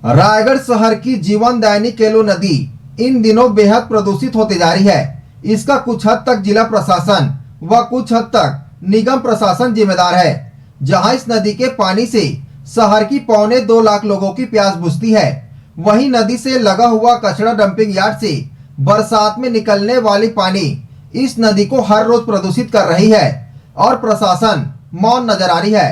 रायगढ़ शहर की जीवनदायिनी केलो नदी इन दिनों बेहद प्रदूषित होती जा रही है। इसका कुछ हद तक जिला प्रशासन व कुछ हद तक निगम प्रशासन जिम्मेदार है। जहां इस नदी के पानी से शहर की 2.25 लाख लोगों की प्यास बुझती है, वहीं नदी से लगा हुआ कचरा डंपिंग यार्ड से बरसात में निकलने वाली पानी इस नदी को हर रोज प्रदूषित कर रही है और प्रशासन मौन नजर आ रही है।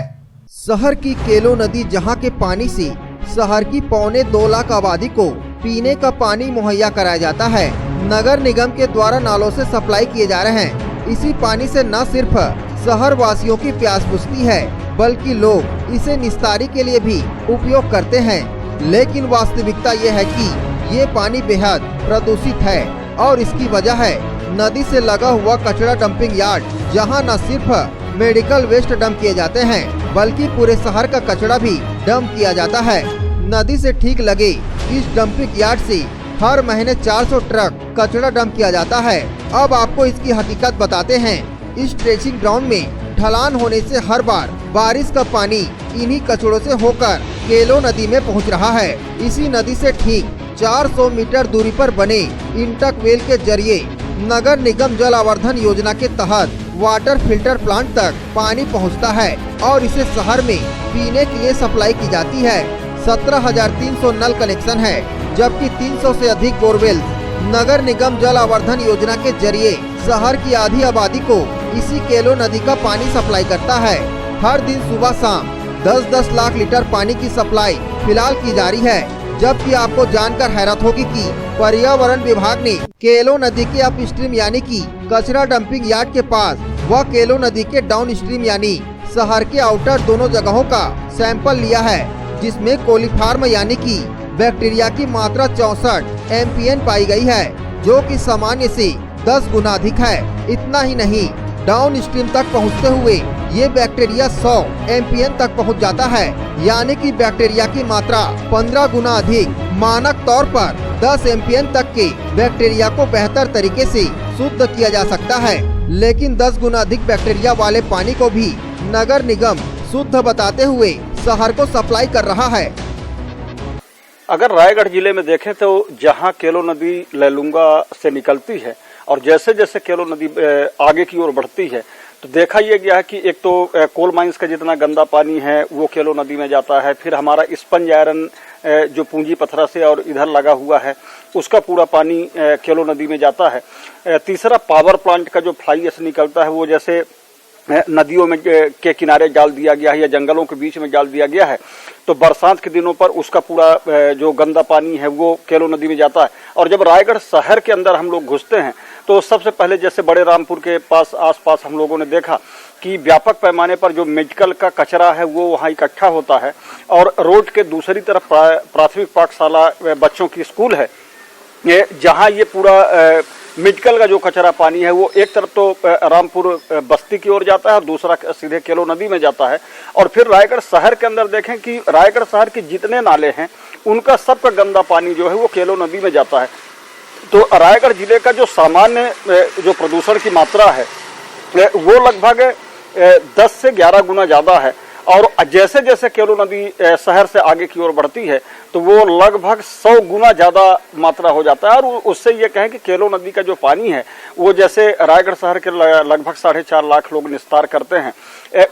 शहर की केलो नदी जहां के पानी से शहर की 2.25 लाख आबादी को पीने का पानी मुहैया कराया जाता है, नगर निगम के द्वारा नालों से सप्लाई किए जा रहे हैं। इसी पानी से न सिर्फ शहर वासियों की प्यास बुझती है, बल्कि लोग इसे निस्तारी के लिए भी उपयोग करते हैं। लेकिन वास्तविकता ये है कि ये पानी बेहद प्रदूषित है और इसकी वजह है नदी से लगा हुआ कचरा डंपिंग यार्ड, जहां न सिर्फ मेडिकल वेस्ट डंप किए जाते हैं, बल्कि पूरे शहर का कचरा भी डंप किया जाता है। नदी से ठीक लगे इस डंपिंग यार्ड से हर महीने 400 ट्रक कचरा डंप किया जाता है। अब आपको इसकी हकीकत बताते हैं। इस ट्रेसिंग ग्राउंड में ढलान होने से हर बार बारिश का पानी इन्हीं कचड़ों से होकर केलो नदी में पहुंच रहा है। इसी नदी से ठीक 400 मीटर दूरी पर बने इंटक वेल के जरिए नगर निगम जल आवर्धन योजना के तहत वाटर फिल्टर प्लांट तक पानी पहुंचता है और इसे शहर में पीने के लिए सप्लाई की जाती है। 17,300 नल कनेक्शन है, जबकि 300 से अधिक बोरवेल नगर निगम जल आवर्धन योजना के जरिए शहर की आधी आबादी को इसी केलो नदी का पानी सप्लाई करता है। हर दिन सुबह शाम 10-10 लाख लीटर पानी की सप्लाई फिलहाल की जा रही है। जबकि आपको जानकर हैरत होगी कि पर्यावरण विभाग ने केलो नदी के अप स्ट्रीम यानी कि कचरा डंपिंग यार्ड के पास व केलो नदी के डाउन स्ट्रीम यानी शहर के आउटर दोनों जगहों का सैंपल लिया है, जिसमें कोलीफार्म यानी कि बैक्टीरिया की मात्रा 64 MPN पाई गई है, जो कि सामान्य से 10 गुना अधिक है। इतना ही नहीं, डाउन स्ट्रीम तक पहुंचते हुए ये बैक्टीरिया 100 MPN तक पहुंच जाता है, यानी कि बैक्टीरिया की मात्रा 15 गुना अधिक। मानक तौर पर 10 MPN तक के बैक्टीरिया को बेहतर तरीके से शुद्ध किया जा सकता है, लेकिन 10 गुना अधिक बैक्टीरिया वाले पानी को भी नगर निगम शुद्ध बताते हुए शहर को सप्लाई कर रहा है। अगर रायगढ़ जिले में देखें तो जहां केलो नदी लैलूंगा से निकलती है और जैसे जैसे केलो नदी आगे की ओर बढ़ती है तो देखा यह गया है कि एक तो कोल माइंस का जितना गंदा पानी है वो केलो नदी में जाता है। फिर हमारा स्पंज आयरन जो पूंजी पथरा से और इधर लगा हुआ है उसका पूरा पानी केलो नदी में जाता है। तीसरा पावर प्लांट का जो फ्लाई एश निकलता है वो जैसे नदियों में के किनारे डाल दिया गया है या जंगलों के बीच में डाल दिया गया है, तो बरसात के दिनों पर उसका पूरा जो गंदा पानी है वो केलो नदी में जाता है। और जब रायगढ़ शहर के अंदर हम लोग घुसते हैं तो सबसे पहले जैसे बड़े रामपुर के पास आसपास हम लोगों ने देखा कि व्यापक पैमाने पर जो मेडिकल का कचरा है वो वहाँ इकट्ठा होता है और रोड के दूसरी तरफ प्राथमिक पाठशाला बच्चों की स्कूल है, जहाँ ये पूरा मेडिकल का जो कचरा पानी है वो एक तरफ तो रामपुर बस्ती की ओर जाता है और दूसरा सीधे केलो नदी में जाता है। और फिर रायगढ़ शहर के अंदर देखें कि रायगढ़ शहर के जितने नाले हैं उनका सबका गंदा पानी जो है वो केलो नदी में जाता है। तो रायगढ़ जिले का जो सामान्य जो प्रदूषण की मात्रा है वो लगभग 10 से 11 गुना ज़्यादा है। और जैसे जैसे केलो नदी शहर से आगे की ओर बढ़ती है तो वो लगभग 100 गुना ज़्यादा मात्रा हो जाता है। और उससे ये कहें कि केलो नदी का जो पानी है वो जैसे रायगढ़ शहर के लगभग 4.5 लाख लोग निस्तार करते हैं,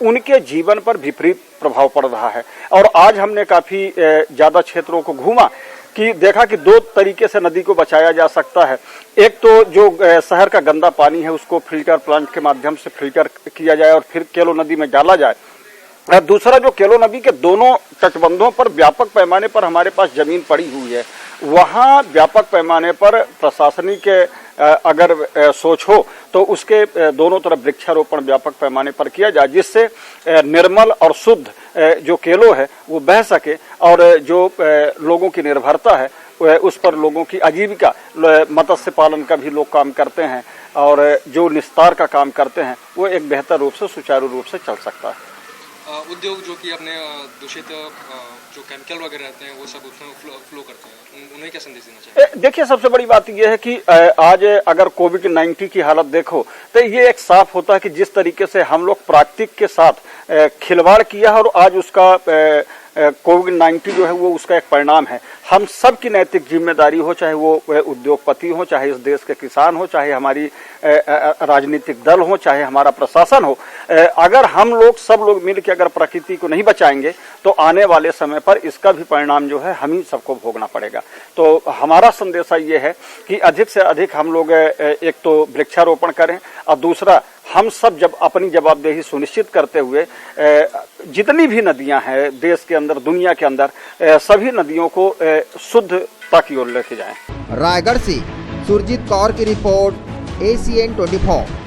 उनके जीवन पर विपरीत प्रभाव पड़ रहा है। और आज हमने काफ़ी ज़्यादा क्षेत्रों को घूमा कि देखा कि 2 तरीके से नदी को बचाया जा सकता है। एक तो जो शहर का गंदा पानी है उसको फिल्टर प्लांट के माध्यम से फिल्टर किया जाए और फिर केलो नदी में डाला जाए। दूसरा जो केलो नदी के दोनों तटबंधों पर व्यापक पैमाने पर हमारे पास जमीन पड़ी हुई है, वहाँ व्यापक पैमाने पर प्रशासनिक अगर सोच हो तो उसके दोनों तरफ वृक्षारोपण व्यापक पैमाने पर किया जाए, जिससे निर्मल और शुद्ध जो केलो है वो बह सके और जो लोगों की निर्भरता है उस पर लोगों की आजीविका, मत्स्य पालन का भी लोग काम करते हैं और जो निस्तार का काम करते हैं वो एक बेहतर रूप से सुचारू रूप से चल सकता है। उद्योग जो कि अपने दूषित जो केमिकल वगैरह रहते हैं वो सब उसमें फ्लो करते हैं, उन्हें क्या संदेश देना चाहिए? देखिए, सबसे बड़ी बात यह है कि आज अगर कोविड-19 की हालत देखो तो ये एक साफ होता है कि जिस तरीके से हम लोग प्राकृतिक के साथ खिलवाड़ किया है और आज उसका कोविड-19 जो है वो उसका एक परिणाम है। हम सब की नैतिक जिम्मेदारी हो, चाहे वो उद्योगपति हो, चाहे इस देश के किसान हो, चाहे हमारी राजनीतिक दल हो, चाहे हमारा प्रशासन हो, अगर हम लोग सब लोग मिलकर अगर प्रकृति को नहीं बचाएंगे तो आने वाले समय पर इसका भी परिणाम जो है हम ही सबको भोगना पड़ेगा। तो हमारा संदेश ये है कि अधिक से अधिक हम लोग एक तो वृक्षारोपण करें और दूसरा हम सब जब अपनी जवाबदेही सुनिश्चित करते हुए जितनी भी नदियां हैं देश के अंदर, दुनिया के अंदर, सभी नदियों को शुद्धता की ओर लेके जाएं। रायगढ़ से सुरजीत कौर की रिपोर्ट, ACN 24।